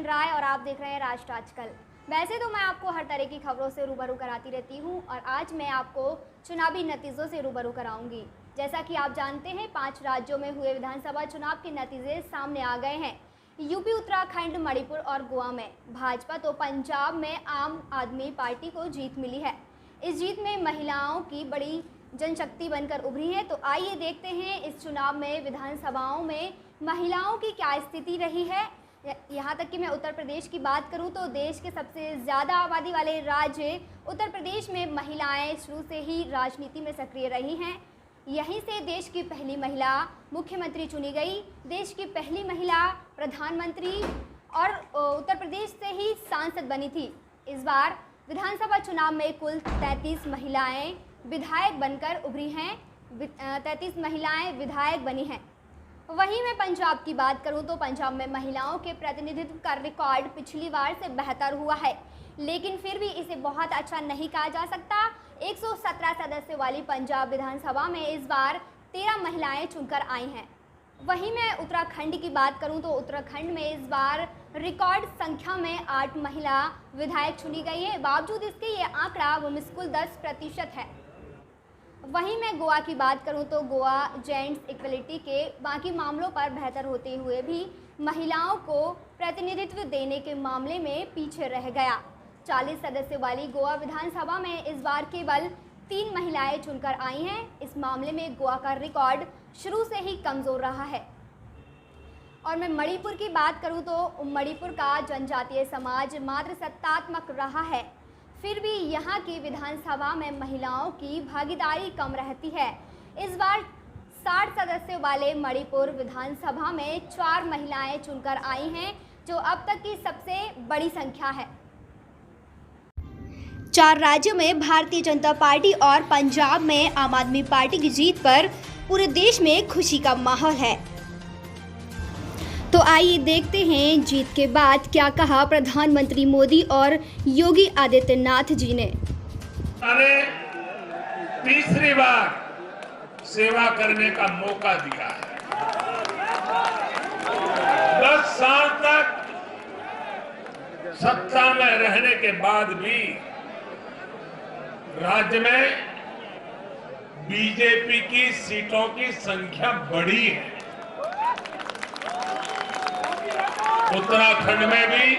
रहा है और आप देख रहे हैं राष्ट्र आजकल। वैसे तो मैं आपको हर तरह की खबरों से रूबरू कराती रहती हूं और आज मैं आपको चुनावी नतीजों से रूबरू कराऊंगी। जैसा कि आप जानते हैं 5 राज्यों में हुए विधानसभा चुनाव के नतीजे सामने आ गए हैं। यूपी, उत्तराखंड, मणिपुर और गोवा में भाजपा तो पंजाब में आम आदमी पार्टी को जीत मिली है। इस जीत में महिलाओं की बड़ी जनशक्ति बनकर उभरी है। तो आइए देखते हैं इस चुनाव में विधानसभाओं में महिलाओं की क्या स्थिति रही है। यहाँ तक कि मैं उत्तर प्रदेश की बात करूँ तो देश के सबसे ज़्यादा आबादी वाले राज्य उत्तर प्रदेश में महिलाएं शुरू से ही राजनीति में सक्रिय रही हैं। यहीं से देश की पहली महिला मुख्यमंत्री चुनी गई, देश की पहली महिला प्रधानमंत्री और उत्तर प्रदेश से ही सांसद बनी थी। इस बार विधानसभा चुनाव में कुल 33 महिलाएं विधायक बनकर उभरी हैं। 33 महिलाएं विधायक बनी हैं। वहीं मैं पंजाब की बात करूं तो पंजाब में महिलाओं के प्रतिनिधित्व का रिकॉर्ड पिछली बार से बेहतर हुआ है, लेकिन फिर भी इसे बहुत अच्छा नहीं कहा जा सकता। 117 सदस्यों वाली पंजाब विधानसभा में इस बार 13 महिलाएं चुनकर आई हैं। वहीं मैं उत्तराखंड की बात करूं तो उत्तराखंड में इस बार रिकॉर्ड संख्या में 8 महिला विधायक चुनी गई है। बावजूद इसके ये आंकड़ा मुश्किल 10% है। वहीं मैं गोवा की बात करूं तो गोवा जेंट्स इक्वलिटी के बाकी मामलों पर बेहतर होते हुए भी महिलाओं को प्रतिनिधित्व देने के मामले में पीछे रह गया। 40 सदस्यों वाली गोवा विधानसभा में इस बार केवल 3 महिलाएं चुनकर आई हैं। इस मामले में गोवा का रिकॉर्ड शुरू से ही कमज़ोर रहा है। और मैं मणिपुर की बात करूं तो मणिपुर का जनजातीय समाज मात्र सत्तात्मक रहा है, फिर भी यहाँ की विधानसभा में महिलाओं की भागीदारी कम रहती है। इस बार 60 सदस्यों वाले मणिपुर विधानसभा में 4 महिलाएं चुनकर आई हैं, जो अब तक की सबसे बड़ी संख्या है। 4 राज्यों में भारतीय जनता पार्टी और पंजाब में आम आदमी पार्टी की जीत पर पूरे देश में खुशी का माहौल है। तो आइए देखते हैं जीत के बाद क्या कहा प्रधानमंत्री मोदी और योगी आदित्यनाथ जी ने। तीसरी बार सेवा करने का मौका दिया है। 10 साल तक सत्ता में रहने के बाद भी राज्य में बीजेपी की सीटों की संख्या बढ़ी है। उत्तराखंड में भी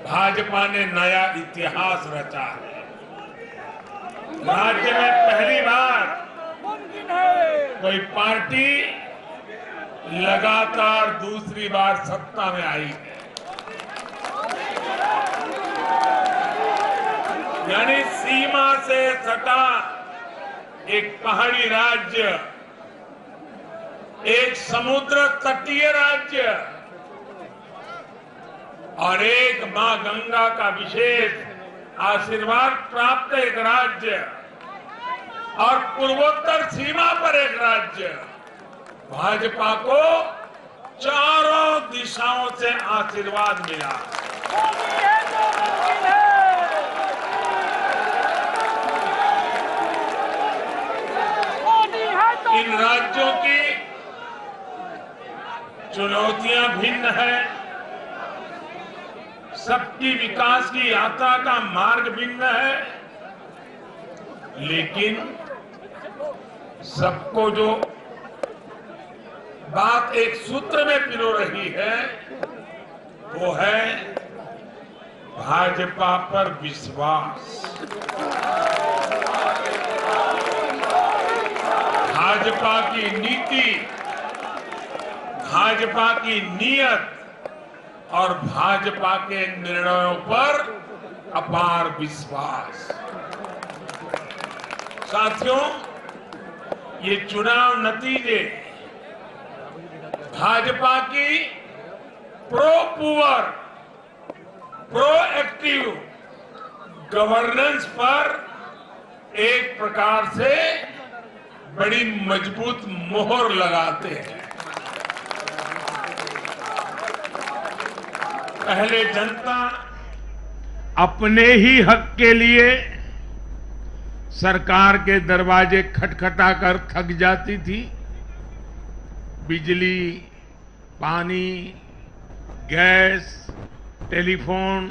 भाजपा ने नया इतिहास रचा है। राज्य में पहली बार कोई पार्टी लगातार दूसरी बार सत्ता में आई है। यानी सीमा से सटा एक पहाड़ी राज्य, एक समुद्र तटीय राज्य और एक मां गंगा का विशेष आशीर्वाद प्राप्त एक राज्य और पूर्वोत्तर सीमा पर एक राज्य, भाजपा को चारों दिशाओं से आशीर्वाद मिला। इन राज्यों की चुनौतियां भिन्न है, सबकी विकास की यात्रा का मार्ग भिन्न है, लेकिन सबको जो बात एक सूत्र में पिरो रही है वो है भाजपा पर विश्वास। भाजपा की नीति, भाजपा की नीयत और भाजपा के निर्णयों पर अपार विश्वास। साथियों, ये चुनाव नतीजे भाजपा की पुअर, प्रोएक्टिव गवर्नेंस पर एक प्रकार से बड़ी मजबूत मोहर लगाते हैं। पहले जनता अपने ही हक के लिए सरकार के दरवाजे खटखटाकर थक जाती थी। बिजली, पानी, गैस, टेलीफोन,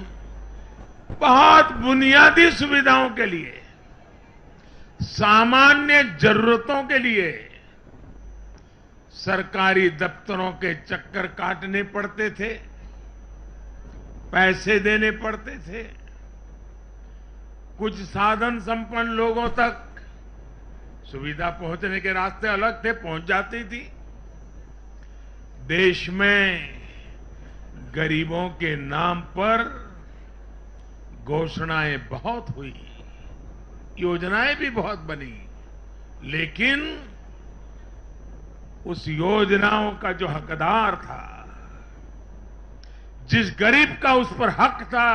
बहुत बुनियादी सुविधाओं के लिए, सामान्य जरूरतों के लिए सरकारी दफ्तरों के चक्कर काटने पड़ते थे, पैसे देने पड़ते थे। कुछ साधन संपन्न लोगों तक सुविधा पहुंचने के रास्ते अलग थे, पहुंच जाती थी। देश में गरीबों के नाम पर घोषणाएं बहुत हुई, योजनाएं भी बहुत बनी, लेकिन उस योजनाओं का जो हकदार था, जिस गरीब का उस पर हक था,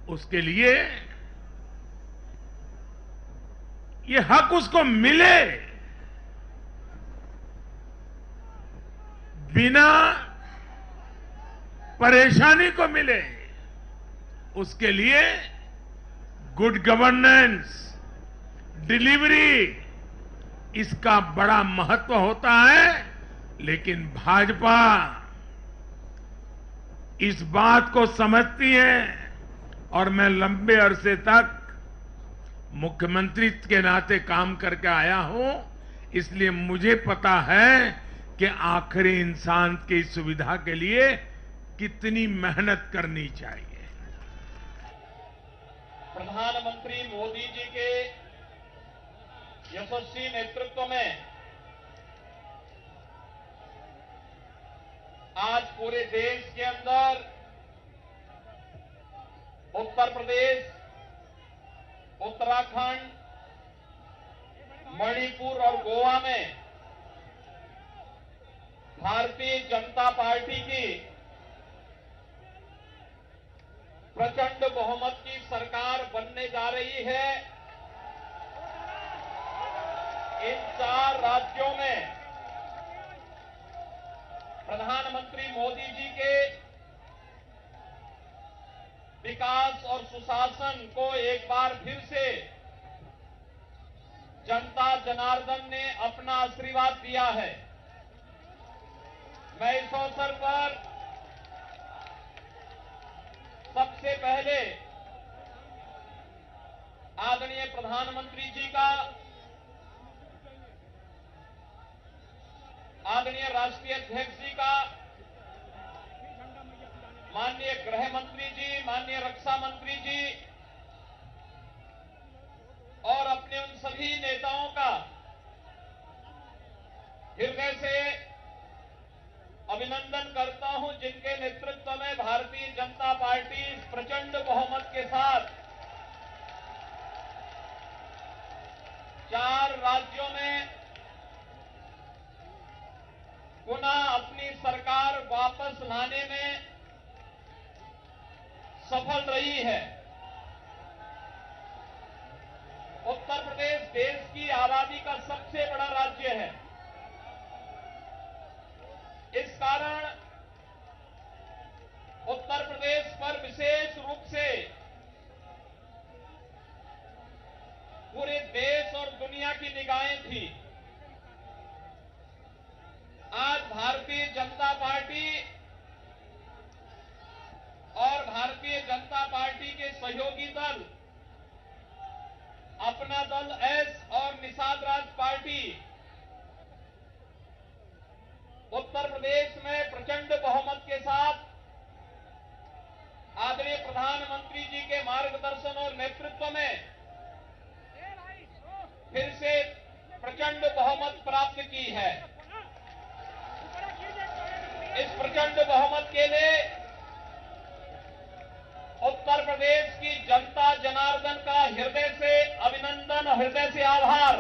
उसके लिए ये हक उसको मिले बिना परेशानी को मिले, उसके लिए गुड गवर्नेंस, डिलीवरी, इसका बड़ा महत्व होता है। लेकिन भाजपा इस बात को समझती है, और मैं लंबे अरसे तक मुख्यमंत्री के नाते काम करके आया हूं, इसलिए मुझे पता है कि आखिरी इंसान की सुविधा के लिए कितनी मेहनत करनी चाहिए। प्रधानमंत्री मोदी जी के यशस्वी नेतृत्व में आज पूरे देश के अंदर उत्तर प्रदेश, उत्तराखंड, मणिपुर और गोवा में भारतीय जनता पार्टी की प्रचंड बहुमत की सरकार बनने जा रही है। इन 4 राज्यों में प्रधानमंत्री मोदी जी के विकास और सुशासन को एक बार फिर से जनता जनार्दन ने अपना आशीर्वाद दिया है। मैं इस अवसर पर सबसे पहले आदरणीय प्रधानमंत्री जी का, आदरणीय राष्ट्रीय अध्यक्ष जी का, माननीय गृह मंत्री जी, माननीय रक्षा मंत्री जी और अपने उन सभी नेताओं का हृदय से अभिनंदन करता हूं, जिनके नेतृत्व में भारतीय जनता पार्टी प्रचंड बहुमत के साथ 4 राज्यों में पुनः अपनी सरकार वापस लाने में सफल रही है। उत्तर प्रदेश देश की आबादी का सबसे बड़ा राज्य है। इस कारण उत्तर प्रदेश पर विशेष रूप से पूरे देश और दुनिया की निगाहें थी। आज भारतीय जनता पार्टी और भारतीय जनता पार्टी के सहयोगी दल, अपना दल एस और निषाद राज पार्टी उत्तर प्रदेश में प्रचंड बहुमत के साथ आदरणीय प्रधानमंत्री जी के मार्गदर्शन और नेतृत्व में फिर से प्रचंड बहुमत प्राप्त की है। इस प्रचंड बहुमत के लिए उत्तर प्रदेश की जनता जनार्दन का हृदय से अभिनंदन, हृदय से आभार।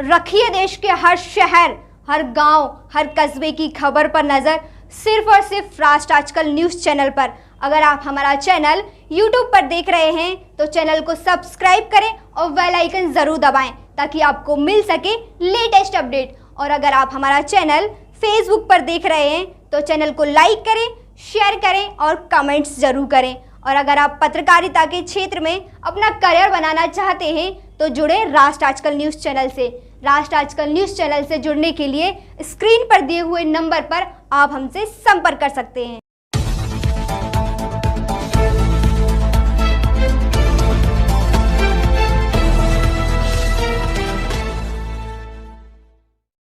रखिए देश के हर शहर, हर गांव, हर कस्बे की खबर पर नजर, सिर्फ और सिर्फ राष्ट्र आजकल न्यूज चैनल पर। अगर आप हमारा चैनल YouTube पर देख रहे हैं तो चैनल को सब्सक्राइब करें और बेल आइकन जरूर दबाएं ताकि आपको मिल सके लेटेस्ट अपडेट। और अगर आप हमारा चैनल Facebook पर देख रहे हैं तो चैनल को लाइक करें, शेयर करें और कमेंट्स जरूर करें। और अगर आप पत्रकारिता के क्षेत्र में अपना करियर बनाना चाहते हैं तो जुड़े राष्ट्र आजकल न्यूज़ चैनल से। राष्ट्र आजकल न्यूज़ चैनल से जुड़ने के लिए स्क्रीन पर दिए हुए नंबर पर आप हमसे संपर्क कर सकते हैं।